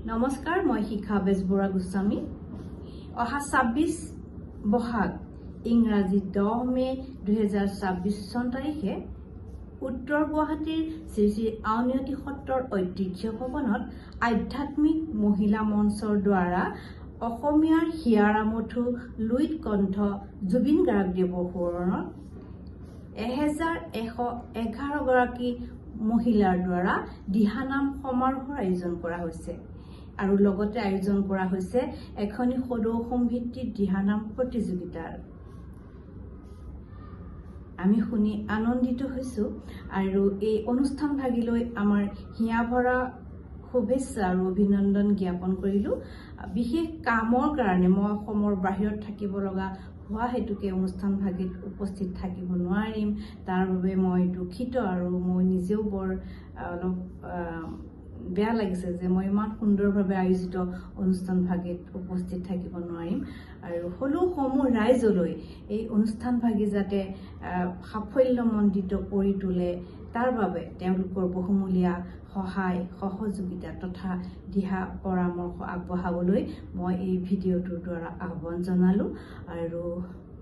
নমস্কাৰ, মই শিখা বেজবৰুৱা গোস্বামী। অহা ২৬ বহাগ ইংৰাজী ১০ মে ২০২৬ চন তাৰিখে উত্তৰ গুৱাহাটীৰ শ্ৰী শ্ৰী আউনীআটী সত্ৰৰ ঐতিহ্য ভৱনত আধ্যাত্মিক মহিলা মঞ্চৰ দ্বাৰা অসমীয়াৰ হিয়াৰামঠু লুইত কণ্ঠ জুবিন গাৰ্গদেৱৰ সোঁৱৰণত ১১১১ গৰাকী মহিলাৰ দ্বাৰা দিহানাম সমাৰোহৰ আয়োজন কৰা হৈছে আৰু লগতে আয়োজন কৰা হৈছে এখনি সদৌ অসম ভিত্তিক দিহানাম প্ৰতিযোগিতাৰ। আমি শুনি আনন্দিত হৈছো আৰু এই অনুষ্ঠান ভাগিলৈ আমাৰ হিয়া ভৰা শুভেচ্ছা আৰু অভিনন্দন জ্ঞাপন কৰিলো। বিশেষ কামৰ কাৰণে মই অসমৰ বাহিৰত থাকিব লগা হোৱা হেতুকে অনুষ্ঠান ভাগিত উপস্থিত থাকিব নোৱাৰিম। তাৰ বাবে মই দুখিত আৰু মই নিজেও বৰ অলপ বেয়া লাগিছে যে মই ইমান সুন্দৰভাৱে আয়োজিত অনুষ্ঠান ভাগিত উপস্থিত থাকিব নোৱাৰিম আৰু হলেও সমূহ ৰাইজলৈ এই অনুষ্ঠান ভাগি যাতে সাফল্যমণ্ডিত কৰি তোলে তাৰ বাবে তেওঁলোকৰ বহুমূলীয়া সহায় সহযোগিতা তথা দিহা পৰামৰ্শ আগবঢ়াবলৈ মই এই ভিডিঅ'টোৰ দ্বাৰা আহ্বান জনালো আৰু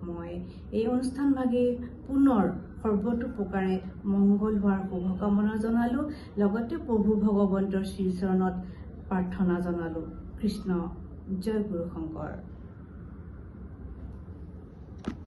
মই এই অনুষ্ঠান ভাগি পুনৰ সৰ্বতো প্ৰকাৰে মংগল হোৱাৰ শুভকামনা জনালো। লগতে প্ৰভু ভগৱন্তৰ শ্ৰীচৰণত প্ৰাৰ্থনা জনালো। কৃষ্ণ জয় গুৰু শংকৰ।